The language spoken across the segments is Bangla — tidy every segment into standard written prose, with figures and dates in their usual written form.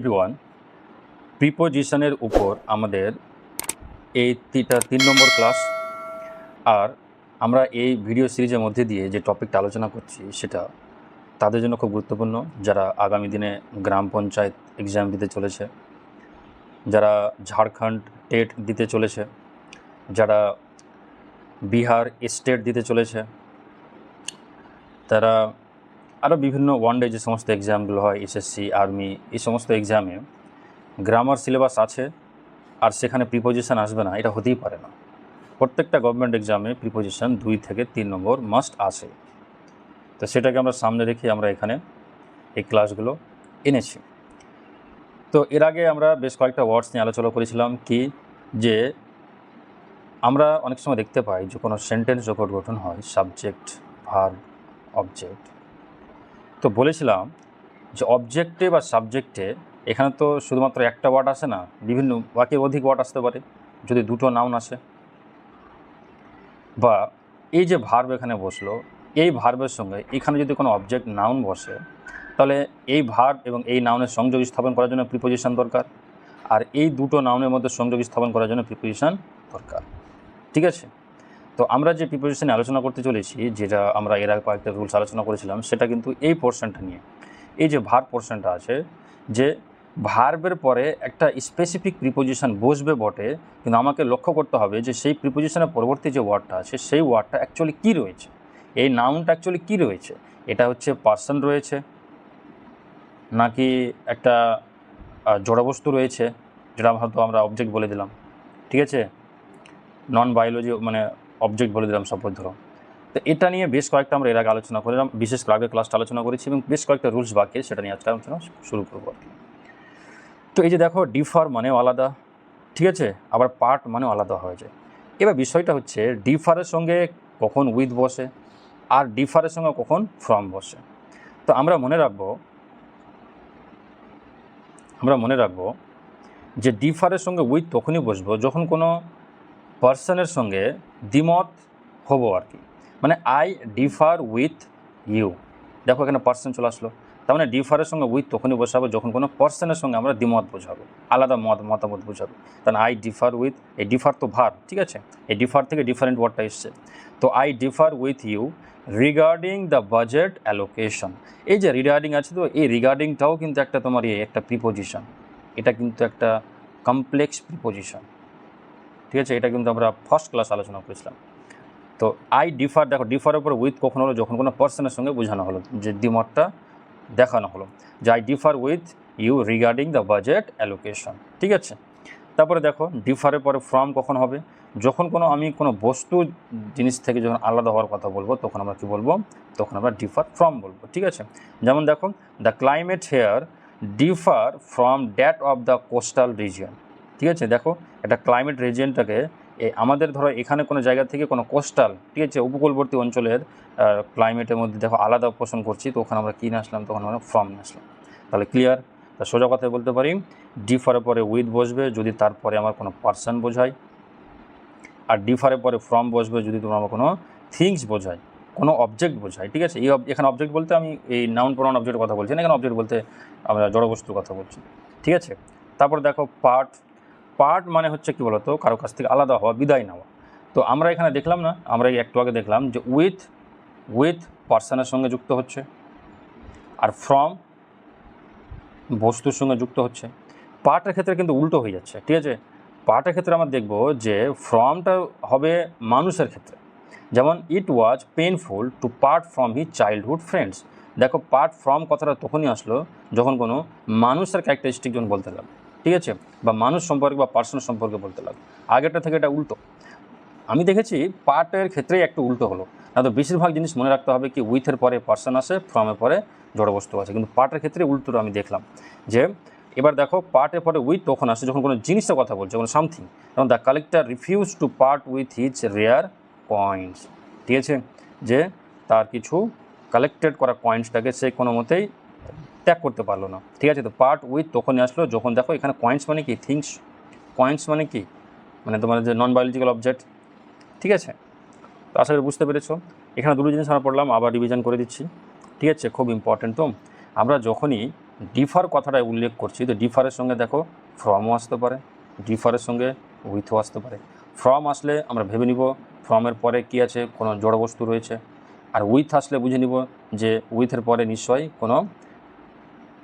এভরিওয়ান, প্রিপোজিশনের উপর আমাদের এই 3 নম্বর ক্লাস। আর আমরা এই ভিডিও সিরিজের মধ্যে দিয়ে যে টপিকটা আলোচনা করছি সেটা তাদের জন্য খুব গুরুত্বপূর্ণ, যারা আগামী দিনে গ্রাম পঞ্চায়েত এক্সাম দিতে চলেছে, যারা ঝাড়খণ্ড টেট দিতে চলেছে, যারা বিহার স্টেট দিতে চলেছে, তারা আরও বিভিন্ন ওয়ানডে যে সমস্ত এক্সামগুলো হয়, এসএসসি, আর্মি, এই সমস্ত এক্সামে গ্রামার সিলেবাস আছে আর সেখানে প্রিপোজিশন আসবে না, এটা হতেই পারে না। প্রত্যেকটা গভর্নমেন্ট এক্সামে প্রিপোজিশন 2 থেকে 3 নম্বর মাস্ট আসে। তো সেটাকে আমরা সামনে রেখে আমরা এখানে এই ক্লাসগুলো এনেছি। তো এর আগে আমরা বেশ কয়েকটা ওয়ার্ডস নিয়ে আলোচনা করেছিলাম কি, যে আমরা অনেক সময় দেখতে পাই যে কোনো সেন্টেন্স যখন গঠন হয় সাবজেক্ট, ভার্ব, অবজেক্ট। তো বলেছিলাম যে অবজেক্টে বা সাবজেক্টে এখানে তো শুধুমাত্র একটা ওয়ার্ড আসে না, বিভিন্ন বাকি অধিক ওয়ার্ড আসতে পারে যদি দুটো নাউন আসে। বা এই যে ভার্ব এখানে বসলো, এই ভার্বের সঙ্গে এখানে যদি কোনো অবজেক্ট নাউন বসে, তাহলে এই ভার্ব এবং এই নাউনের সংযোগ স্থাপন করার জন্য প্রিপোজিশন দরকার, আর এই দুটো নাউনের মধ্যে সংযোগ স্থাপন করার জন্য প্রিপোজিশন দরকার। ঠিক আছে? তো আমরা যে প্রিপোজিশনে আলোচনা করতে চলেছি, যেটা আমরা এর আগে কয়েকটা রুলস আলোচনা করেছিলাম, সেটা কিন্তু এই পোর্শনটা নিয়ে। এই যে ভার্ব পোর্শনটা আছে, যে ভার্বের পরে একটা স্পেসিফিক প্রিপোজিশন বসবে বটে, কিন্তু আমাকে লক্ষ্য করতে হবে যে সেই প্রিপোজিশনের পরবর্তী যে ওয়ার্ডটা আছে সেই ওয়ার্ডটা অ্যাকচুয়ালি কী রয়েছে, এই নাউনটা অ্যাকচুয়ালি কী রয়েছে। এটা হচ্ছে পার্সন রয়েছে, নাকি একটা জড়বস্তু রয়েছে, যেটা হয়তো আমরা অবজেক্ট বলে দিলাম। ঠিক আছে? নন বায়োলজি মানে অবজেক্ট বলে দিলাম সাপোজ ধরো। তো এটা নিয়ে বেশ কয়েকটা আমরা এর আগে আলোচনা করলাম, বিশেষ করে আগের ক্লাসটা আলোচনা করেছি, এবং বেশ কয়েকটা রুলস বাকি, সেটা নিয়ে আজকে আলোচনা শুরু করবো আর কি। তো এই যে দেখো, ডিফার মানেও আলাদা, ঠিক আছে, আবার পার্ট মানেও আলাদা হয়ে যায়। এবার বিষয়টা হচ্ছে ডিফারের সঙ্গে কখন উইথ বসে আর ডিফারের সঙ্গে কখন ফ্রম বসে। তো আমরা মনে রাখবো যে ডিফারের সঙ্গে উইথ তখনই বসবো যখন কোনো পার্সনের সঙ্গে দ্বিমত হবো আর কি। মানে আই ডিফার উইথ ইউ, দেখো এখানে পার্সন চলে আসলো, তার মানে ডিফারের সঙ্গে উইথ তখনই বসাবো যখন কোনো পার্সনের সঙ্গে আমরা দ্বিমত বোঝাবো, আলাদা মতামত বোঝাবো। তাহলে আই ডিফার উইথ, এই ডিফার তো ভার্ব, ঠিক আছে, এই ডিফার থেকে ডিফারেন্ট ওয়ার্ডটা এসছে। তো I differ with you regarding the budget allocation. এই যে রিগার্ডিং আছে, তো এই রিগার্ডিংটাও কিন্তু একটা তোমার একটা প্রিপোজিশন, এটা কিন্তু একটা কমপ্লেক্স প্রিপোজিশন। ঠিক আছে, এটা কিন্তু আমরা ফার্স্ট ক্লাস আলোচনা করেছিলাম। তো আই ডিফার, দেখো ডিফারের উপর উইথ কখন হলো, যখন কোনো পার্সনের সঙ্গে বোঝানো হলো, যে দ্বিমতটা দেখানো হলো, যে I differ with you regarding the budget allocation. ঠিক আছে, তারপরে দেখো ডিফারের পরে ফ্রম কখন হবে, যখন আমি কোনো বস্তু জিনিস থেকে যখন আলাদা হওয়ার কথা বলবো, তখন আমরা কী বলবো, তখন আমরা ডিফার ফ্রম বলবো। ঠিক আছে, যেমন দেখো the climate here differ from that of the coastal region. ঠিক আছে, দেখো একটা ক্লাইমেট রিজিয়নটাকে আমাদের ধরো এখানে কোনো জায়গা থেকে কোনো কোস্টাল, ঠিক আছে, উপকূলবর্তী অঞ্চলের ক্লাইমেটের মধ্যে দেখো আলাদা পোষণ করছি, তো ওখানে আমরা কী নিয়ে আসলাম, তখন আমরা ফ্রম নিয়ে আসলাম। তাহলে ক্লিয়ার? তা সোজা কথায় বলতে পারি ডিফারের পরে উইথ বসবে যদি তারপরে আমার কোনো পার্সন বোঝায়, আর ডিফারের পরে ফ্রম বসবে যদি তোমার কোনো থিংস বোঝায়, কোনো অবজেক্ট বোঝায়। ঠিক আছে, এখানে অবজেক্ট বলতে আমি এই নাউন প্রোনাউন অবজেক্টের কথা বলছি না, এখানে অবজেক্ট বলতে আমরা জড়বস্তুর কথা বলছি। ঠিক আছে, তারপর দেখো পার্ট মানে হচ্ছে কী বলতো, কারো কাছ থেকে আলাদা হওয়া, বিদায় নেওয়া। তো আমরা এখানে দেখলাম না, আমরা একটু আগে দেখলাম যে উইথ পার্সনের সঙ্গে যুক্ত হচ্ছে, আর ফ্রম বস্তুর সঙ্গে যুক্ত হচ্ছে। পার্টের ক্ষেত্রে কিন্তু উল্টো হয়ে যাচ্ছে। ঠিক আছে, পার্টের ক্ষেত্রে আমরা দেখব যে ফ্রমটা হবে মানুষের ক্ষেত্রে, যেমন it was painful to part from his childhood friends. দেখো পার্ট ফ্রম কথাটা তখনই আসলো যখন কোনো মানুষের ক্যারেক্টারিস্টিক যখন বলতে লাগলো, ঠিক আছে, বা মানুষ সম্পর্কে বা পার্সন সম্পর্কে বলতে লাগলো। আগেরটা থেকে এটা উল্টো। আমি দেখেছি পার্টের ক্ষেত্রেই একটু উল্টো হলো, না তো বেশিরভাগ জিনিস মনে রাখতে হবে কি উইথের পরে পার্সন আসে, ফ্রমের পরে জড়বস্তু আছে, কিন্তু পার্টের ক্ষেত্রে উল্টোটা আমি দেখলাম। যে এবার দেখো পার্টের পরে উইথ তখন আসে যখন কোনো জিনিসের কথা বলছে, কোনো সামথিং, যেমন the collector refuse to part with his rare coins. ঠিক আছে, যে তার কিছু কালেক্টেড করা কয়েন্সটাকে সে কোনো মতেই ত্যাগ করতে পারলো না। ঠিক আছে, তো পার্ট উইথ তখনই আসলো যখন দেখো এখানে কয়েন্স মানে কি, থিংস, কয়েন্স মানে কি, মানে তোমার যে নন বায়োলজিক্যাল অবজেক্ট। ঠিক আছে, তো আশা করি বুঝতে পেরেছো। এখানে দুটো জিনিস আমরা পড়লাম, আবার রিভিশন করে দিচ্ছি। ঠিক আছে, খুব ইম্পর্টেন্ট। তো আমরা যখনই ডিফার কথাটা উল্লেখ করছি, তো ডিফারের সঙ্গে দেখো ফ্রমও আসতে পারে, ডিফারের সঙ্গে উইথও আসতে পারে। ফ্রম আসলে আমরা ভেবে নিব ফ্রমের পরে কী আছে, কোনো জড়বস্তু রয়েছে। আর উইথ আসলে বুঝে নিব যে উইথের পরে নিশ্চয়ই কোনো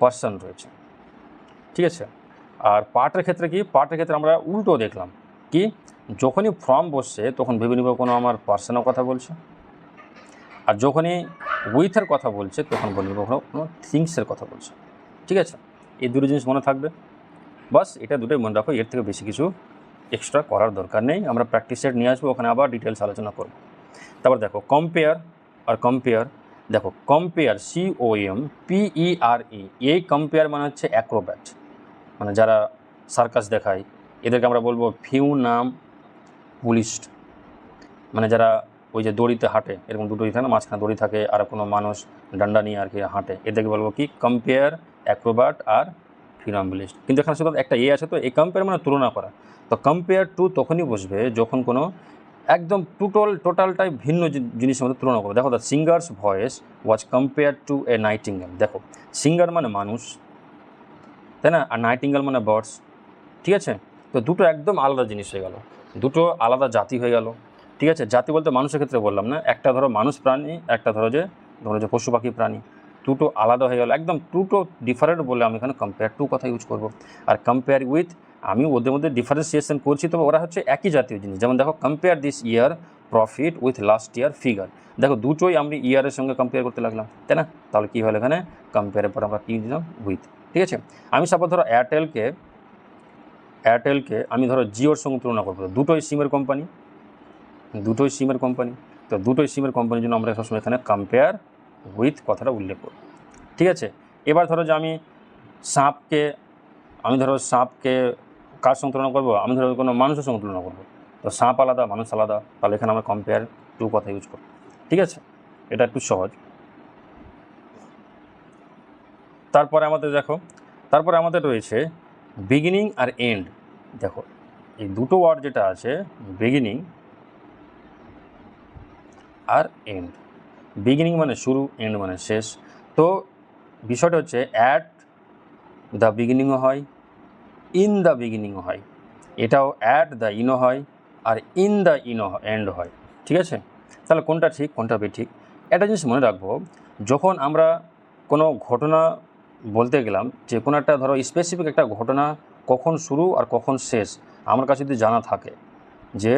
পার্সন রয়েছে, ঠিক আছে। আর পার্টের ক্ষেত্রে কি, পার্টের ক্ষেত্রে আমরা উল্টো দেখলাম কি, যখনই ফ্রম বসছে তখন ভেবে নিব কোনো আমার পার্সনের কথা বলছে, আর যখনই উইথের কথা বলছে তখন বলব কোনো থিংসের কথা বলছে, ঠিক আছে। এই দুটো জিনিস মনে থাকবে, বাস এটা দুটোই মনে রাখো, এর থেকে বেশি কিছু এক্সট্রা করার দরকার নেই। আমরা প্র্যাকটিস সেট নিয়ে আসবো, ওখানে আবার ডিটেলস আলোচনা করব। তারপর দেখো কম্পেয়ার আর কম্পেয়ার। দেখো কম্পেয়ার COMPERE, এই কম্পেয়ার মানে হচ্ছে অ্যাক্রোব্যাট, মানে যারা সার্কাস দেখায় এদেরকে আমরা বলবো ফিউনাম পুলিস্ট, মানে যারা ওই যে দড়িতে হাঁটে, এরকম দুটো থাকে না, মাঝখানে দড়ি থাকে আর কোনো মানুষ ডান্ডা নিয়ে আর কি হাঁটে, এদেরকে বলবো কি কম্পেয়ার, অ্যাক্রোব্যাট আর ফিনাম্বলিস্ট। কিন্তু এখানে শুধু একটা আছে, তো এই কম্পেয়ার মানে তুলনা করা। তো কম্পেয়ার টু তখনই বসবে যখন কোনো একদম টোটালটাই ভিন্ন জিনিসের মধ্যে তুলনা করবে। দেখো the singers voice was compare to a nightingale. দেখো সিঙ্গার মানে মানুষ, তাই না, আর নাইটিঙ্গেল মানে বার্ডস, ঠিক আছে। তো দুটো একদম আলাদা জিনিস হয়ে গেল, দুটো আলাদা জাতি হয়ে গেল, ঠিক আছে। জাতি বলতে মানুষের ক্ষেত্রে বললাম না, একটা ধরো মানুষ প্রাণী, একটা ধরো যে পশু পাখি প্রাণী, দুটো আলাদা হয়ে গেল, একদম দুটো ডিফারেন্ট বলে আমি এখানে কম্পেয়ার টু কথা ইউজ করব। আর কম্পেয়ার উইথ, আমি ওদের মধ্যে ডিফারেন্সিয়েশন করছি, তবে ওরা হচ্ছে একই জাতীয় জিনিস। যেমন দেখো compare this year profit with last year figure. দেখো দুটোই আমি ইয়ারের সঙ্গে কম্পেয়ার করতে লাগলাম, তাই না। তাহলে কী হলো এখানে কম্পেয়ারের পর আমরা কী দিলাম, উইথ, ঠিক আছে। আমি সাপোজ ধরো এয়ারটেলকে আমি ধরো জিওর সঙ্গে তুলনা করবো, দুটোই সিমের কোম্পানি, তো দুটোই সিমের কোম্পানির জন্য আমরা সবসময় এখানে কম্পেয়ার উইথ কথাটা উল্লেখ করব, ঠিক আছে। এবার ধরো যে আমি সাপকে কার সঙ্গে তুলনা করবো, আমি ধরো কোনো মানুষের সঙ্গে তুলনা করবো, তো সাপ আলাদা মানুষ আলাদা, তাহলে এখানে আমরা কম্পেয়ার টু কথা ইউজ করব, ঠিক আছে। এটা একটু সহজ। তারপরে আমাদের রয়েছে বিগিনিং আর এন্ড। দেখো এই দুটো ওয়ার্ড যেটা আছে, বিগিনিং আর এন্ড। বিগিনিং মানে শুরু, এন্ড মানে শেষ। তো বিষয়টা হচ্ছে অ্যাট দ্য বিগিনিংও হয়, ইন দ্য বিগিনিংও হয়, এটাও অ্যাট দ্য ইনও হয়, আর ইন দ্য ইনও এন্ড হয়, ঠিক আছে। তাহলে কোনটা ঠিক কোনটা বেঠিক, একটা জিনিস মনে রাখবো, যখন আমরা কোনো ঘটনা বলতে গেলাম, যে কোনো একটা ধরো স্পেসিফিক একটা ঘটনা কখন শুরু আর কখন শেষ আমার কাছে যদি জানা থাকে, যে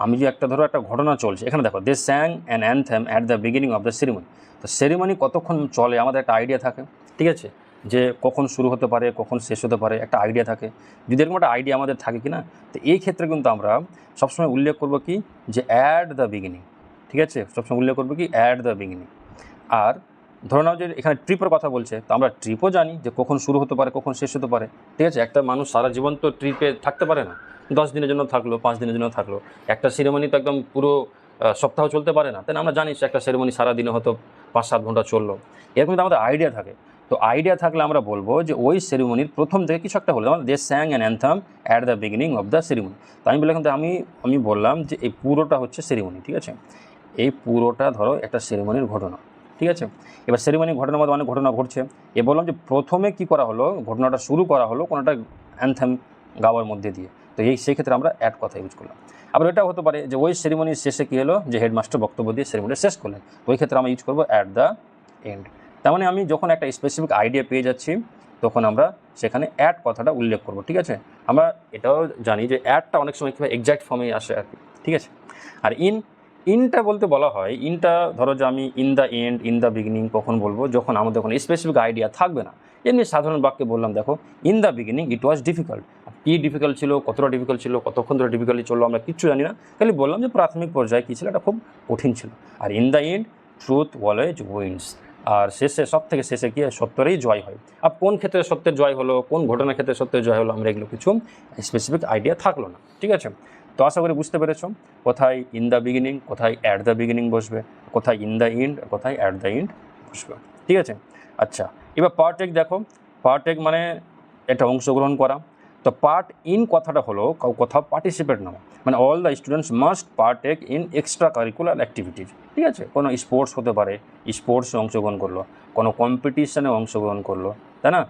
আমি যে একটা ঘটনা চলছে, এখানে দেখো they sang an anthem at the beginning of the ceremony. তো সেরিমনি কতক্ষণ চলে আমাদের একটা আইডিয়া থাকে, ঠিক আছে, যে কখন শুরু হতে পারে কখন শেষ হতে পারে একটা আইডিয়া থাকে। যদি এরকম একটা আইডিয়া আমাদের থাকে কি না, তো এই ক্ষেত্রে কিন্তু আমরা সবসময় উল্লেখ করবো কি, যে অ্যাট দ্য বিগিনিং, ঠিক আছে, সবসময় উল্লেখ করবো কি অ্যাট দ্য বিগিনিং। আর ধরে নাও যে এখানে ট্রিপের কথা বলছে, তো আমরা ট্রিপও জানি যে কখন শুরু হতে পারে কখন শেষ হতে পারে, ঠিক আছে। একটা মানুষ সারা জীবন তো ট্রিপে থাকতে পারে না, 10 দিনের জন্য থাকলো, 5 দিনের জন্য থাকলো। একটা সেরেমনি তো একদম পুরো সপ্তাহ চলতে পারে না, তাই না। আমরা জানি একটা সেরেমনি সারাদিনে হয়তো 5-7 ঘন্টা চললো, এরকম কিন্তু আমাদের আইডিয়া থাকে। তো আইডিয়া থাকলে আমরা বলবো যে ওই সেরেমনির প্রথম থেকে কিছু একটা হলো, যেমন they sang an anthem at the beginning of the ceremony. তো আমি বললাম, কিন্তু আমি বললাম যে এই পুরোটা হচ্ছে সেরেমনি, ঠিক আছে, এই পুরোটা ধরো একটা সেরেমনির ঘটনা, ঠিক আছে। এবার সেরেমনি ঘটনার মধ্যে অনেক ঘটনা ঘটছে, বললাম যে প্রথমে কি করা হলো, ঘটনাটা শুরু করা হলো কোনো একটা অ্যানথেম গাওয়ার মধ্যে দিয়ে, তো সেই ক্ষেত্রে আমরা অ্যাড কথা ইউজ করলাম। আবার এটাও হতে পারে যে ওই সেরেমনির শেষে কী হলো, যে হেডমাস্টার বক্তব্য দিয়ে সেরেমনি শেষ করলেন, তো ওই ক্ষেত্রে আমরা ইউজ করবো অ্যাট দ্য এন্ড। তার মানে আমি যখন একটা স্পেসিফিক আইডিয়া পেয়ে যাচ্ছি তখন আমরা সেখানে অ্যাড কথাটা উল্লেখ করব, ঠিক আছে। আমরা এটাও জানি যে অ্যাডটা অনেক সময় কীভাবে এক্স্যাক্ট ফর্মে আসে আর কি, ঠিক আছে। আর ইনটা বলতে বলা হয়, ইনটা ধরো যে আমি in the and, in the beginning কখন বলবো, যখন আমাদের কোনো স্পেসিফিক আইডিয়া থাকবে না। এমনি সাধারণ বাক্যে বললাম, দেখো in the beginning it was difficult. কী ডিফিকাল্ট ছিল, কতটা ডিফিকাল্ট ছিল, কতক্ষণ ধরে ডিফিকাল্টি চললো আমরা কিচ্ছু জানি না, খালি বললাম যে প্রাথমিক পর্যায়ে কী ছিল, এটা খুব কঠিন ছিল। আর in the end truth always wins, আর শেষে সব থেকে শেষে গিয়ে সত্যেরই জয় হয়। আর কোন ক্ষেত্রে সত্যের জয় হলো, কোন ঘটনার ক্ষেত্রে সত্যের জয় হলো, আমরা এগুলো কিছু স্পেসিফিক আইডিয়া থাকলো না, ঠিক আছে। তো আশা করি বুঝতে পেরেছ কোথায় ইন দ্য বিগিনিং, কোথায় অ্যাট দ্য বিগিনিং বসবে, কোথায় ইন দ্য এন্ড, কোথায় অ্যাট দ্য এন্ড বসবে, ঠিক আছে। আচ্ছা, এবার পার্টেক দেখো, পার্টেক মানে একটা অংশগ্রহণ করা। তো পার্ট ইন কথাটা হলো কোথাও পার্টিসিপেট নেওয়া, মানে all the students must partake in extracurricular activities, ঠিক আছে। কোনো স্পোর্টস হতে পারে, স্পোর্টসে অংশগ্রহণ করলো, কোনো কম্পিটিশানে অংশগ্রহণ করলো, তাই না,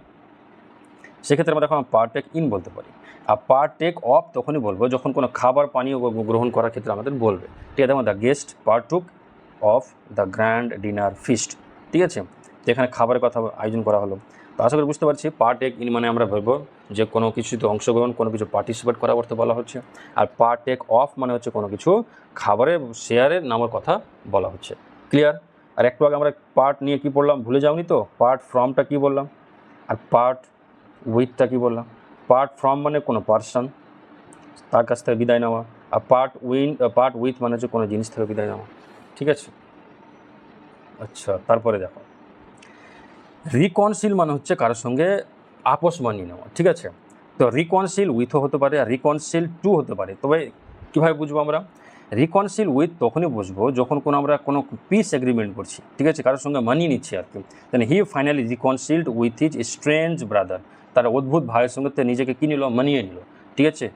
সেক্ষেত্রে আমরা দেখো পার্টেক ইন বলতে পারি। আর পার্টেক অফ তখনই বলবো যখন কোনো খাবার পানীয় গ্রহণ করার ক্ষেত্রে আমাদের বলবে। ঠিক আছে, যেমন the guest partook of the grand dinner feast. ঠিক আছে, তো এখানে খাবারের কথা আয়োজন করা হলো। তো আশা করি বুঝতে পারছি পার্টেক ইন মানে আমরা বলবো যে কোনো কিছুতে অংশগ্রহণ, কোনো কিছু পার্টিসিপেট করা করতে বলা হচ্ছে। আর পার্টেক অফ মানে হচ্ছে কোনো কিছু খাবারের শেয়ারের নামের কথা বলা হচ্ছে। ক্লিয়ার? আর একটু আগে আমরা পার্ট নিয়ে কি পড়লাম ভুলে যাওনি তো? পার্ট ফ্রমটা কি বললাম, আর পার্ট উইথটা কি বললাম? পার্ট ফ্রম মানে কোনো পার্সন, তার কাছ থেকে বিদায় নেওয়া। আর পার্ট উইথ মানে হচ্ছে কোনো জিনিস থেকে বিদায় নেওয়া। ঠিক আছে, আচ্ছা তারপরে দেখো রিকনসিল মানে হচ্ছে কারোর সঙ্গে আপোষ মানিয়ে নেওয়া। ঠিক আছে, তো রিকনসিল উইথও হতে পারে আর রিকনসিল টু হতে পারে। তবে কীভাবে বুঝবো আমরা? রিকনসিল উইথ তখনই বুঝবো যখন আমরা কোনো পিস এগ্রিমেন্ট করছি। ঠিক আছে, কারোর সঙ্গে মানিয়ে নিচ্ছি আর কি। Then he finally reconciled with his strange brother. তার অদ্ভুত ভাইয়ের সঙ্গে নিজেকে কী নিল? মানিয়ে নিল। ঠিক আছে,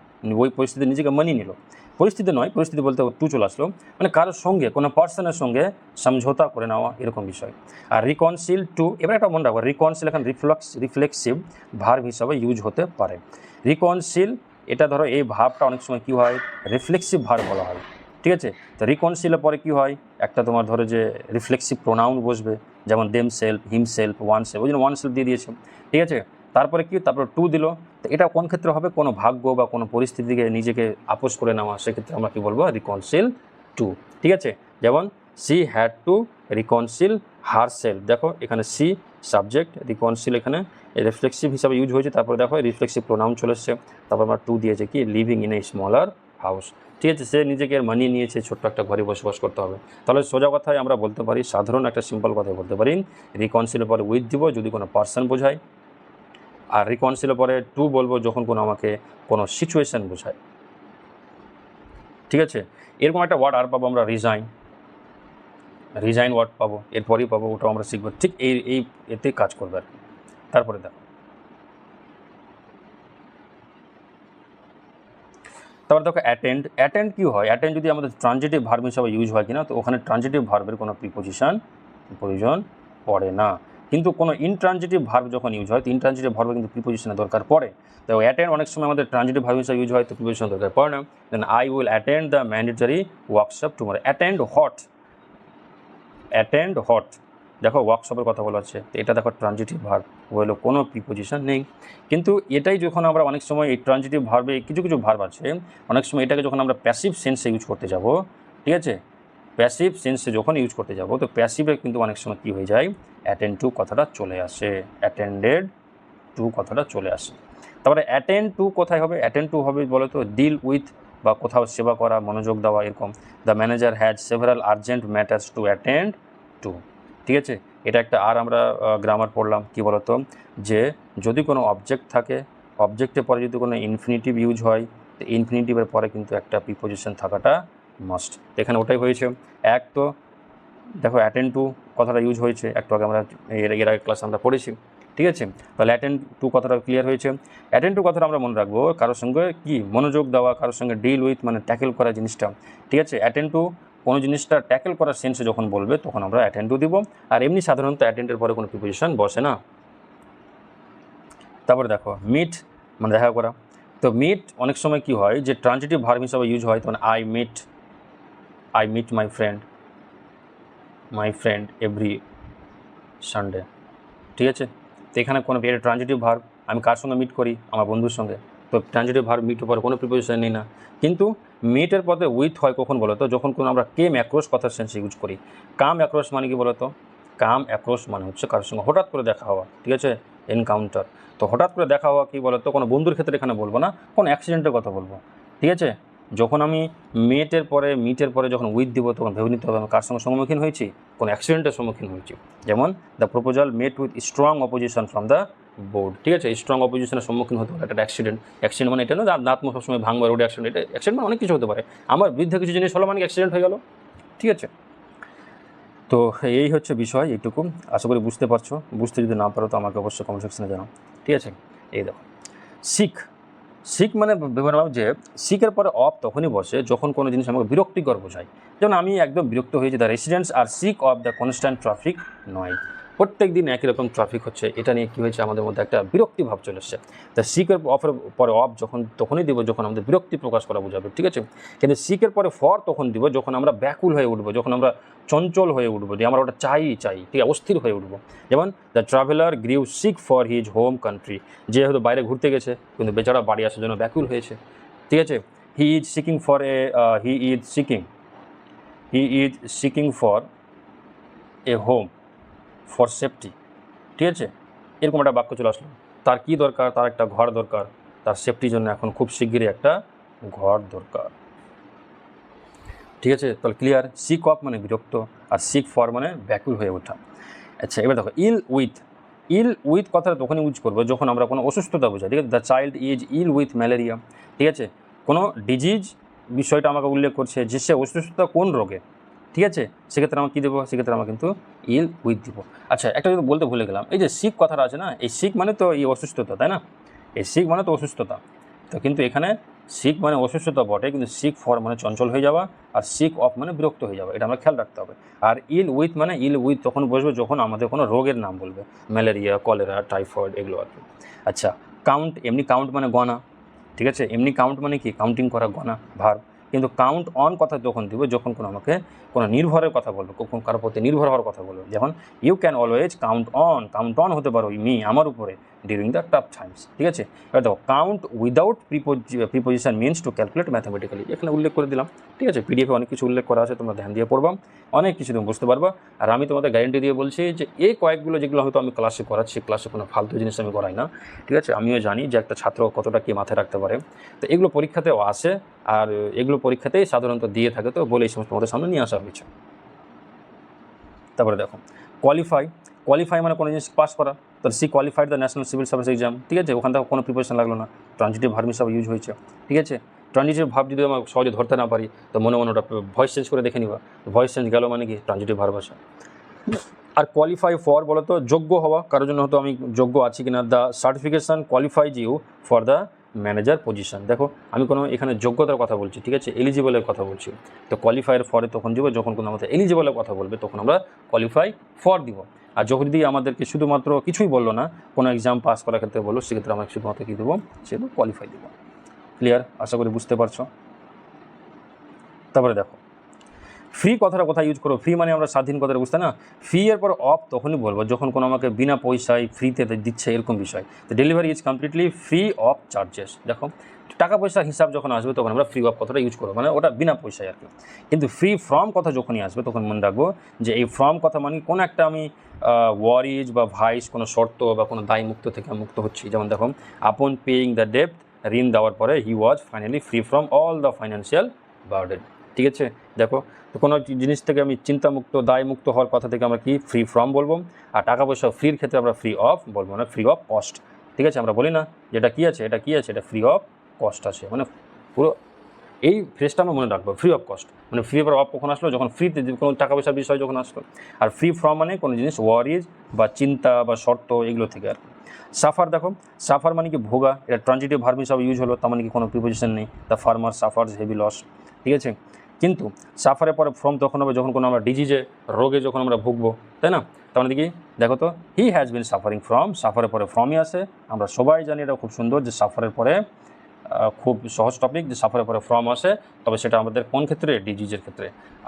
ওই পরিস্থিতি নিজেকে মানিয়ে নিল। পরিস্থিতি নয়, পরিস্থিতি বলতে টু চলে আসলো, মানে কারোর সঙ্গে কোনো পার্সনের সঙ্গে সমঝোতা করে নেওয়া এরকম বিষয়। আর রিকনসিল টু, এবার একটা মনে রাখবো রিকনসিল এখন রিফ্লেক্সিভ ভার্ব হিসাবে ইউজ হতে পারে। রিকনসিল এটা ধরো এই ভাবটা অনেক সময় কী হয়? রিফ্লেক্সিভ ভার্ব বলা হয়। ঠিক আছে, তো রিকনসিলের পরে কী হয়? একটা তোমার ধরো যে রিফ্লেক্সিভ প্রোনাউন বসবে, যেমন দেম সেলফ, হিম সেলফ, ওয়ান সেলফ, ওই জন্য ওয়ান সেলফ দিয়ে দিয়েছে। ঠিক আছে, তারপরে কি? তারপরে টু দিল। তো এটা কোন ক্ষেত্রে হবে? কোনো ভাগ্য বা কোনো পরিস্থিতিকে নিজেকে আপোষ করে নেওয়া, সেক্ষেত্রে আমরা কী বলবো? Reconcile to. ঠিক আছে, যেমন she had to reconcile herself. দেখো এখানে সি সাবজেক্ট, রিকনসিল এখানে রিফ্লেক্সিভ হিসাবে ইউজ হয়েছে। তারপরে দেখো রিফ্লেক্সিভ প্রোনাউন চলে এসছে। তারপর আমরা টু দিয়েছে কি? Living in a smaller house. ঠিক আছে, সে নিজেকে মানিয়ে নিয়েছে, ছোট্ট একটা ঘরে বসবাস করতে হবে। তাহলে সোজা কথায় আমরা বলতে পারি, সাধারণ একটা সিম্পল কথায় বলতে পারি, রিকনসিলের পরে উইথ দিব যদি কোনো পার্সন বোঝায়, আর রিকনসিলের পরে টু বলবো যখন কোনো সিচুয়েশান বোঝায়। ঠিক আছে, এরকম একটা ওয়ার্ড আর পাবো আমরা রিজাইন ওয়ার্ড পাবো, এরপরেই পাবো, ওটাও আমরা শিখবো। ঠিক এতে কাজ করবে আর কি। তারপরে দেখো অ্যাটেন্ড কী হয়? অ্যাটেন্ড যদি আমাদের ট্রানজিটিভ ভার্ব হিসাবে ইউজ হয় কিনা, তো ওখানে ট্রানজিটিভ ভার্বের কোনো প্রিপোজিশন প্রয়োজন পড়ে না। কিন্তু কোনো ইনট্রানজিটিভ ভার্ব যখন ইউজ হয়, তো ইনট্রানজিটিভ ভার্বে কিন্তু প্রিপোজিশনের দরকার পড়ে। তো অ্যাটেন্ড অনেক সময় আমাদের ট্রানজিটিভ ভার্ব হিসাবে ইউজ হয়, তো প্রিপোজিশন দরকার পড়ে না। Then I will attend the mandatory workshop tomorrow. Attend হট, দেখো ওয়ার্কশপের কথা বলা হচ্ছে, তো এটা দেখো ট্রানজিটিভ ভার্ব, হলো কোনো প্রিপোজিশন নেই। কিন্তু এটাই যখন আমরা অনেক সময় এই ট্রানজিটিভ ভার্বে কিছু ভার্ব আছে, অনেক সময় এটাকে যখন আমরা প্যাসিভ সেন্সে ইউজ করতে যাব, ঠিক আছে, প্যাসিভ সেন্সে যখন ইউজ করতে যাব, তো প্যাসিভে কিন্তু অনেক সময় কী হয়ে যায়? অ্যাটেন্ড টু কথাটা চলে আসে, অ্যাটেন্ডেড টু কথাটা চলে আসে। তারপরে অ্যাটেন্ড টু কোথায় হবে? অ্যাটেন্ড টু হবে বলো তো ডিল উইথ, বা কোথাও সেবা করা, মনোযোগ দেওয়া, এরকম। The manager has several urgent matters to attend two. ঠিক আছে, এটা একটা আর আমরা গ্রামার পড়লাম, কি বলতো, যে যদি কোনো অবজেক্ট থাকে, অবজেক্টের পরে যদি কোনো ইনফিনিটিভ ইউজ হয়, তো ইনফিনিটিভের পরে কিন্তু একটা প্রিপোজিশন থাকাটা মাস্ট। এখানে ওটাই হয়েছে। এক তো দেখো অ্যাটেন্ড টু কথাটা ইউজ হয়েছে, একটু আগে আমরা এর আগে ক্লাস আমরা পড়েছি। ঠিক আছে, তাহলে অ্যাটেন্ড টু কথাটা ক্লিয়ার হয়েছে। অ্যাটেন্ড টু কথাটা আমরা মনে রাখবো, কারোর সঙ্গে কি মনোযোগ দেওয়া, কারোর সঙ্গে ডিল উইথ মানে ট্যাকেল করা জিনিসটা। ঠিক আছে, অ্যাটেন্ড টু কোনো জিনিসটা ট্যাকেল করার সেন্সে যখন বলবে তখন আমরা অ্যাটেন্ড টু দিব। আর এমনি সাধারণত অ্যাটেন্ডের পরে কোনো প্রিপোজিশন বসে না। তারপরে দেখো মিট মানে দেখা করা। তো মিট অনেক সময় কি হয় যে ট্রানজিটিভ ভার্ব হিসাবে ইউজ হয়, তখন I meet my friend every Sunday. ঠিক আছে, তো এখানে কোনো ট্রানজিটিভ ভার্ব, আমি কার সঙ্গে মিট করি? আমার বন্ধুর সঙ্গে। তো ট্রানজিটিভ ভার্ব মিটের পরে কোনো প্রিপোজিশন নেই না। কিন্তু মিটের পথে উইথ হয় কখন বলো তো? যখন কোনো আমরা কেম অ্যাক্রস কথার সেন্সে ইউজ করি। কাম অ্যাক্রস মানে কি বলো তো? কাম অ্যাক্রস মানে হচ্ছে কারোর সঙ্গে হঠাৎ করে দেখা হওয়া। ঠিক আছে, এনকাউন্টার। তো হঠাৎ করে দেখা হওয়া কী বলো তো? কোনো বন্ধুর ক্ষেত্রে এখানে বলবো না, কোনো অ্যাক্সিডেন্টের কথা বলবো। ঠিক আছে, যখন আমি মিটের পরে যখন উইথ দিব, তখন ভেবে নিতে হবে আমি কার সঙ্গে সম্মুখীন হয়েছি? কোনো অ্যাক্সিডেন্টের সম্মুখীন হয়েছি। যেমন the proposal mate with strong opposition from the board. ঠিক আছে, স্ট্রং অপোজিশনের সম্মুখীন হতে পারে, একটা অ্যাক্সিডেন্ট মানে এটা না দাঁত মুখ সবসময় ভাঙবা, রোড অ্যাক্সিডেন্ট। এটা অ্যাক্সিডেন্ট মানে অনেক কিছু হতে পারে। আমার বিরুদ্ধে কিছু জিনিস হলো মানে অ্যাক্সিডেন্ট হয়ে গেল। ঠিক আছে, তো এই হচ্ছে বিষয়, এইটুকু আশা করি বুঝতে পারছো। বুঝতে যদি না পারো তো আমাকে অবশ্যই কমেন্ট সেকশনে জানাও। ঠিক আছে, এই দেখো সিক মানে ভেবে নাও যে সিকের পরে অফ তখনই বসে যখন কোনো জিনিস আমাকে বিরক্তিকর বোঝায়। যেমন আমি একদম বিরক্ত হয়েছি, the residents are sick of the constant traffic নয়। প্রত্যেক দিন একই রকম ট্রাফিক হচ্ছে, এটা নিয়ে কী হয়েছে আমাদের মধ্যে একটা বিরক্তি ভাব চলে এসছে। তা সিকের অফের পরে অফ তখনই দিব যখন আমাদের বিরক্তি প্রকাশ করা বোঝাবে, ঠিক আছে। কিন্তু সিকের পরে ফর তখন দিব যখন আমরা ব্যাকুল হয়ে উঠবো, যখন আমরা চঞ্চল হয়ে উঠবো, যে আমরা ওটা চাই, ঠিক আছে, অস্থির হয়ে উঠবো। যেমন the traveller grew sick for his home country, যে হয়তো বাইরে ঘুরতে গেছে কিন্তু বেচারা বাড়ি আসার জন্য ব্যাকুল হয়েছে, ঠিক আছে। He is seeking for a home for safety, ঠিক আছে। এরকম একটা বাক্য চলে আসলো। তার কী দরকার? তার একটা ঘর দরকার, তার সেফটির জন্য এখন খুব শিগগিরই একটা ঘর দরকার, ঠিক আছে। তাহলে ক্লিয়ার, সিক অফ মানে বিরক্ত, আর সিক ফর মানে ব্যাকুল হয়ে ওঠা। আচ্ছা, এবার দেখো ইল উইথ কথাটা তখনই ইউজ করবো যখন আমরা কোনো অসুস্থতা বোঝাই, ঠিক আছে। The child is ill with malaria, ঠিক আছে। কোনো ডিজিজ বিষয়টা আমাকে উল্লেখ করছে যে সে অসুস্থতা কোন রোগে, ঠিক আছে। সেক্ষেত্রে আমরা কী দেবো? সেক্ষেত্রে আমরা কিন্তু ইল উইথ দিব। আচ্ছা, একটা যদি বলতে ভুলে গেলাম, এই যে সিক কথাটা আছে না, এই সিক মানে তো এই অসুস্থতা, তাই না? এই সিক মানে তো অসুস্থতা, তো কিন্তু এখানে সিক মানে অসুস্থতা বটে, কিন্তু সিক ফর মানে চঞ্চল হয়ে যাওয়া, আর সিক অফ মানে বিরক্ত হয়ে যাওয়া, এটা আমরা খেয়াল রাখতে হবে। আর ইল উইথ তখন বসবে যখন আমাদের কোনো রোগের নাম বলবে, ম্যালেরিয়া, কলেরা, টাইফয়েড, এগুলো আর কি। আচ্ছা, কাউন্ট মানে গণা, ঠিক আছে। এমনি কাউন্ট মানে কি? কাউন্টিং করা, গণা, ভার। কিন্তু কাউন্ট অন কথা তখন দিব যখন আমাকে কোনো নির্ভরের কথা বলবে, কখন কারোর প্রতি নির্ভর হওয়ার কথা বলবে। যেমন you can always count on হতে পারো আমার উপরে ডিউরিং দ্য টাফ টাইমস, ঠিক আছে। এবার দেখো count without preposition means to calculate mathematically, এখানে উল্লেখ করে দিলাম, ঠিক আছে। পিডিএফে অনেক কিছু উল্লেখ করা আছে, তোমরা ধ্যান দিয়ে পড়বা, অনেক কিছু তুমি বুঝতে পারবা। আর আমি তোমাদের গ্যারেন্টি দিয়ে বলছি যে এই কয়েকগুলো যেগুলো হয়তো আমি ক্লাসে করাচ্ছি, ক্লাসে কোনো ফালতু জিনিস আমি করাই না, ঠিক আছে। আমিও জানি যে একটা ছাত্র কতটা কি মাথায় রাখতে পারে, তো এগুলো পরীক্ষাতেও আসে, আর এগুলো পরীক্ষাতেই সাধারণত দিয়ে থাকে, তো বলে এই সমস্ত তোমাদের সামনে নিয়ে আসা হয়েছে। তারপরে দেখো কোয়ালিফাই মানে কোনো জিনিস পাস করা, তাহলে she qualified the national civil service exam, ঠিক আছে। ওখান থেকে কোনো প্রিপারেশন লাগলো না, ট্রানজিটিভ ভার্ব হিসাবে ইউজ হয়েছে, ঠিক আছে। ট্রানজিটিভ ভার্ব যদি আমরা সহজে ধরতে না পারি, তো মনে ওটা ভয়েস চেঞ্জ করে দেখে নিবা, ভয়েস চেঞ্জ গেল মানে কি ট্রানজিটিভ ভার্ব আসে। আর কোয়ালিফাই ফর বলো তো যোগ্য হওয়া, কারোর জন্য হয়তো আমি যোগ্য আছি কিনা। The certification qualifies you for the manager position, দেখো আমি কোনো এখানে যোগ্যতার কথা বলছি, ঠিক আছে, এলিজিবলের কথা বলছি। তো কোয়ালিফাইয়ের ফরে তখন দিব যখন কোনো আমাদের এলিজিবলের কথা বলবে, তখন আমরা কোয়ালিফাই ফর দিব। আর যখন যদি আমাদেরকে শুধুমাত্র কিছুই বললো না, কোনো এক্সাম পাস করার ক্ষেত্রে বললো, সেক্ষেত্রে আমরা শুধুমাত্র কী দেবো? সেগুলো কোয়ালিফাই দেবো। ক্লিয়ার? আশা করি বুঝতে পারছো। তারপরে দেখো ফ্রি কথাটা কোথায় ইউজ করো? ফ্রি মানে আমরা স্বাধীন কথাটা বুঝতে না। ফ্রি এর পর অফ তখনই বলবো যখন কোনো আমাকে বিনা পয়সায় ফ্রিতে দিচ্ছে, এরকম বিষয়। তো delivery is completely free of charges, দেখো টাকা পয়সার হিসাব যখন আসবে তখন আমরা ফ্রি অফ কথাটা ইউজ করবো, মানে ওটা বিনা পয়সায় আর কি। কিন্তু ফ্রি ফ্রম কথা যখনই আসবে তখন মনে রাখবো যে এই ফ্রম কথা মানে কোনো একটা আমি ওয়ারিজ বা ভাইস, কোনো শর্ত বা কোনো দায়মুক্ত থেকে মুক্ত হচ্ছি। যেমন দেখো আপন পেইং দ্য ডেপ্ট, ঋণ দেওয়ার পরে he was finally free from all the financial burden, ঠিক আছে। দেখো তো কোনো জিনিস থেকে আমি চিন্তামুক্ত, দায়মুক্ত হওয়ার কথা থেকে আমরা কি ফ্রি ফ্রম বলবো। আর টাকা পয়সা ফ্রির ক্ষেত্রে আমরা ফ্রি অফ বলবো না, ফ্রি অফ কস্ট, ঠিক আছে। আমরা বলি না যেটা কী আছে, এটা ফ্রি অফ কস্ট আছে, মানে পুরো এই ফ্রেজটা আমরা মনে রাখবো, ফ্রি অফ কস্ট মানে ফ্রি অফ কখন আসলো? যখন ফ্রিতে কোনো টাকা পয়সার বিষয় যখন আসলো। আর ফ্রি ফ্রম মানে কোনো জিনিস ওয়ারিজ বা চিন্তা বা শর্ত এগুলো থেকে আর কি। সাফার, দেখো সাফার মানে কি ভোগা, এটা ট্রানজিটিভ ভার্ব হিসাবে ইউজ হলো, তার মানে কি কোনো প্রিপোজিশন নেই। The farmer suffers heavy loss, ঠিক আছে। কিন্তু সাফারের পরে ফ্রম তখন হবে যখন কোনো আমরা ডিজিজে, রোগে যখন আমরা ভুগবো, তাই না। তার মানে কি দেখো তো he has been suffering from, সাফারের পরে ফ্রমই আসে। আমরা সবাই জানি এটা খুব সুন্দর যে সাফারের পরে খুব সহজ টপিক যে সাফারের পরে ফ্রম আসে, তবে সেটা আমাদের কোন ক্ষেত্রে? ডিজিজের ক্ষেত্রে।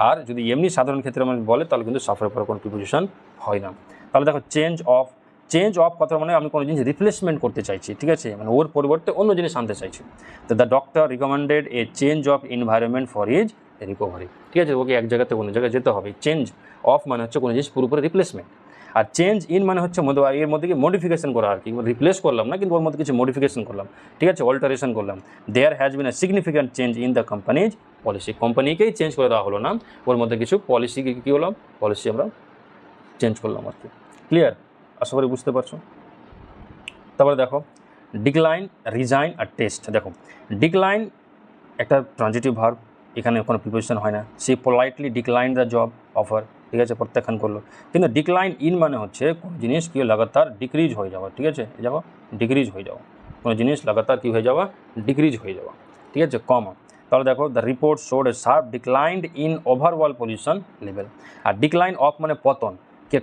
আর যদি এমনি সাধারণ ক্ষেত্রে আমরা বলে তাহলে কিন্তু সাফারের পরে কোনো প্রিপোজিশন হয় না। তাহলে দেখো চেঞ্জ অফ কথা মানে আমি কোনো জিনিস রিপ্লেসমেন্ট করতে চাইছি, ঠিক আছে, মানে ওর পরিবর্তে অন্য জিনিস আনতে চাইছি। তো the doctor recommended A change of environment for his recovery, ঠিক আছে। ওকে এক জায়গা থেকে অন্য জায়গায় যেতে হবে। চেঞ্জ অফ মানে হচ্ছে কোনো জিনিস পুরোপুরি রিপ্লেসমেন্ট, আর চেঞ্জ ইন মানে হচ্ছে এর মধ্যে কি মডিফিকেশন করা আর কি, রিপ্লেস করলাম না কিন্তু ওর মধ্যে কিছু মডিফিকেশন করলাম, ঠিক আছে, অল্টারেশন করলাম। There has been a significant change in the company's policy, কোম্পানিকেই চেঞ্জ করে দেওয়া হলো না, ওর মধ্যে কিছু পলিসি কী হলাম, পলিসি আমরা চেঞ্জ করলাম আর কি। ক্লিয়ার? আশা করি বুঝতে পারছো। তারপরে দেখো ডিক্লাইন, রিজাইন আর টেস্ট। দেখো ডিক্লাইন একটা ট্রানজিটিভ ভার্ব, এখানে কোনো প্রিপোজিশন হয় না। সে politely decline the job offer, ঠিক আছে, প্রত্যাখ্যান করলো। কিন্তু ডিক্লাইন ইন মানে হচ্ছে কোনো জিনিস কি লাগাতার ডিক্রিজ হয়ে যাওয়া, ঠিক আছে, যাওয়া ডিক্রিজ হয়ে যাওয়া, কোনো জিনিস লাগাতার কী হয়ে যাওয়া, ডিক্রিজ হয়ে যাওয়া, ঠিক আছে, কমা। তাহলে দেখো the report showed a sharp declined in overall pollution level. আর ডিক্লাইন অফ মানে পতন,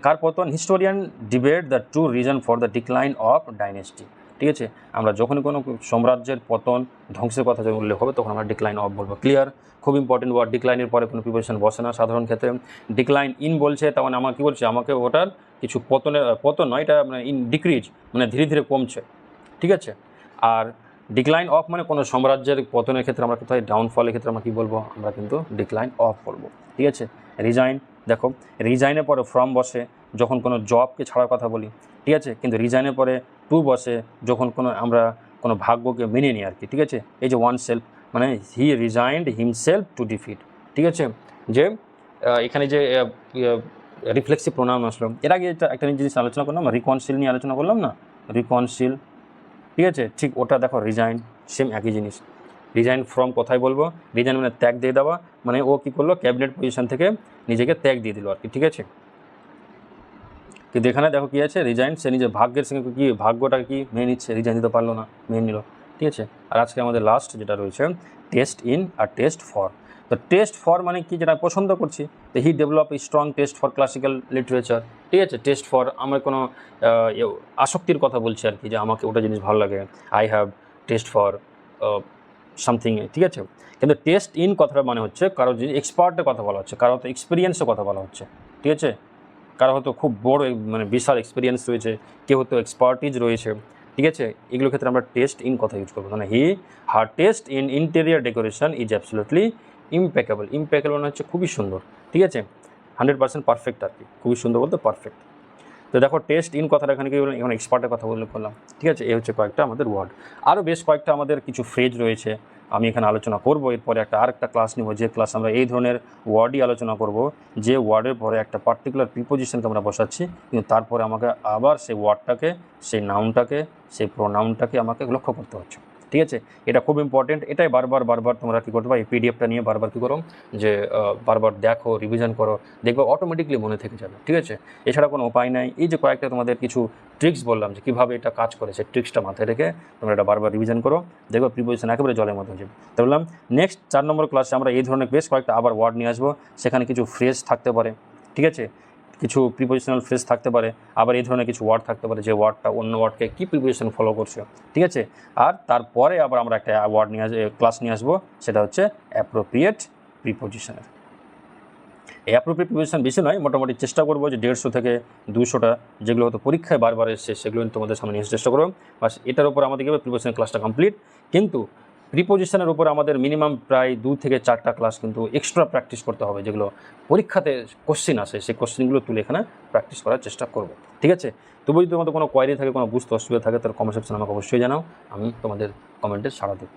কার পতন? Historian debate the true reason for the decline of dynasty. ঠিক আছে, আমরা যখনই কোনো সাম্রাজ্যের পতন ধ্বংসের কথা যখন উল্লেখ হবে তখন আমরা ডিক্লাইন অফ বলবো। ক্লিয়ার? খুব ইম্পর্টেন্ট ওয়ার্ড। ডিক্লাইনের পরে কোনো প্রিপোজিশন বসে না সাধারণ ক্ষেত্রে। ডিক্লাইন ইন বলছে, তার মানে আমার কী বলছে, আমাকে ওটার কিছু পতন নয়, এটা মানে ইন ডিক্রিজ, মানে ধীরে ধীরে কমছে। ঠিক আছে, আর ডিক্লাইন অফ মানে কোনো সাম্রাজ্যের পতনের ক্ষেত্রে আমরা কোথায়, ডাউনফলের ক্ষেত্রে আমরা কী বলবো, আমরা কিন্তু ডিক্লাইন অফ বলবো। ঠিক আছে, রিজাইন, দেখো রিজাইনের পরে ফ্রম বসে যখন কোনো জবকে ছাড়ার কথা বলি। ঠিক আছে, কিন্তু রিজাইনের পরে টু বসে যখন আমরা কোনো ভাগ্যকে মেনে নিই আর কি। ঠিক আছে, এই যে ওয়ান সেলফ, মানে হি রিজাইন্ড হিমসেলফ টু ডিফিট। ঠিক আছে, যে এখানে যে রিফ্লেক্সিভ প্রোনাউন আসলো, এর আগে একটা জিনিস আলোচনা করলাম, রিকনসিল নিয়ে আলোচনা করলাম না, রিকনসিল। ঠিক আছে, ঠিক ওটা দেখো রিজাইন, সেম একই জিনিস। রিজাইন ফ্রম কোথায় বলবো, রিজাইন মানে ত্যাগ দিয়ে দেওয়া, মানে ও কী করলো, ক্যাবিনেট পজিশন থেকে নিজেকে ত্যাগ দিয়ে দিল আর কি। ঠিক আছে, কিন্তু এখানে দেখো কী আছে, রিজাইন, সে নিজের ভাগ্যের সঙ্গে কী, ভাগ্যটা কি মেনে নিচ্ছে, রিজাইন দিতে পারলো না, মেনে নিল। ঠিক আছে, আর আজকে আমাদের লাস্ট যেটা রয়েছে টেস্ট ইন আর টেস্ট ফর। তো টেস্ট ফর মানে কি, যেটা পছন্দ করছি, তো he develop a strong taste for classical literature. ঠিক আছে, টেস্ট ফর আমার কোনো আসক্তির কথা বলছে আর কি, যে আমাকে ওটা জিনিস ভালো লাগে, I have test for something. ঠিক আছে, কিন্তু টেস্ট ইন কথাটা মানে হচ্ছে কারো যে এক্সপার্টের কথা বলা হচ্ছে, কারো হয়তো এক্সপিরিয়েন্সের কথা বলা হচ্ছে। ঠিক আছে, কারো হয়তো খুব বড় মানে বিশাল এক্সপিরিয়েন্স রয়েছে, কেউ হয়তো এক্সপার্টিজ রয়েছে। ঠিক আছে, এগুলোর ক্ষেত্রে আমরা টেস্ট ইন কথা ইউজ করবো, মানে her taste in interior decoration is absolutely impeccable. Impeccable মানে হচ্ছে খুবই সুন্দর। ঠিক আছে, 100% পারফেক্ট আর কি, খুবই সুন্দর বলতে পারফেক্ট। তো দেখো টেস্ট ইন কথাটা এখানে কি বললাম, এখন এক্সপার্টের কথা বলে করলাম। ঠিক আছে, এই হচ্ছে কয়েকটা আমাদের ওয়ার্ড। আরও বেশ কয়েকটা আমাদের কিছু ফ্রেজ রয়েছে, আমি এখানে আলোচনা করব। এরপরে আরেকটা ক্লাস নিব, যে ক্লাস আমরা এই ধরনের ওয়ার্ডই আলোচনা করব, যে ওয়ার্ডের পরে একটা পার্টিকুলার প্রিপোজিশনকে আমরা বসাচ্ছি, কিন্তু তারপরে আমাকে আবার সেই ওয়ার্ডটাকে, সেই নাউনটাকে, সেই প্রোনাউনটাকে আমাকে লক্ষ্য করতে হচ্ছে। ঠিক আছে, এটা খুব ইম্পর্টেন্ট। এটাই বারবার তোমরা কী করতে পারো, এই পিডিএফটা নিয়ে বারবার কী করো, যে বারবার দেখো, রিভিশন করো, দেখবে অটোমেটিকলি মনে থেকে যাবে। ঠিক আছে, এছাড়া কোনো উপায় নাই। এই যে কয়েকটা তোমাদের কিছু ট্রিক্স বললাম, যে কীভাবে এটা কাজ করে, সেই ট্রিক্সটা মাথায় রেখে তোমরা এটা বারবার রিভিশন করো, দেখবে প্রিপোজিশন একেবারে জলের মতো যাবে। তো বললাম নেক্সট 4 নম্বর ক্লাসে আমরা এই ধরনের বেশ কয়েকটা আবার ওয়ার্ড নিয়ে আসবো, সেখানে কিছু ফ্রেজ থাকতে পারে। ঠিক আছে, কিছু প্রিপোজিশনাল ফ্রেজ থাকতে পারে, আবার এই ধরনের কিছু ওয়ার্ড থাকতে পারে, যে ওয়ার্ডটা অন্য ওয়ার্ডকে কী প্রিপোজিশন ফলো করছে। ঠিক আছে, আর তারপরে আবার আমরা একটা ওয়ার্ড নিয়ে ক্লাস নিয়ে আসবো, সেটা হচ্ছে অ্যাপ্রোপ্রিয়েট প্রিপোজিশনের। এই অ্যাপ্রোপ্রিয়েট প্রিপোজিশন বেশি নয়, মোটামুটি চেষ্টা করবো যে 150 থেকে 200টা যেগুলো হয়তো পরীক্ষায় বারবার এসছে, সেগুলো তোমাদের সামনে নিয়ে চেষ্টা করবো। বাস এটার উপর আমাদের কীভাবে প্রিপোজিশন ক্লাসটা কমপ্লিট। কিন্তু প্রিপোজিশনের উপর আমাদের মিনিমাম প্রায় 2 থেকে 4টা ক্লাস কিন্তু এক্সট্রা প্র্যাকটিস করতে হবে, যেগুলো পরীক্ষাতে কোশ্চেন আসে, সেই কোশ্চেনগুলো তুলে এখানে প্র্যাকটিস করার চেষ্টা করব। ঠিক আছে, তবু যদি তোমাদের কোনো কোয়ারি থাকে, কোনো বুঝতে অসুবিধা থাকে, তাহলে কমেন্ট সেকশনে আমাকে অবশ্যই জানাও, আমি তোমাদের কমেন্টে সাড়া দেবো।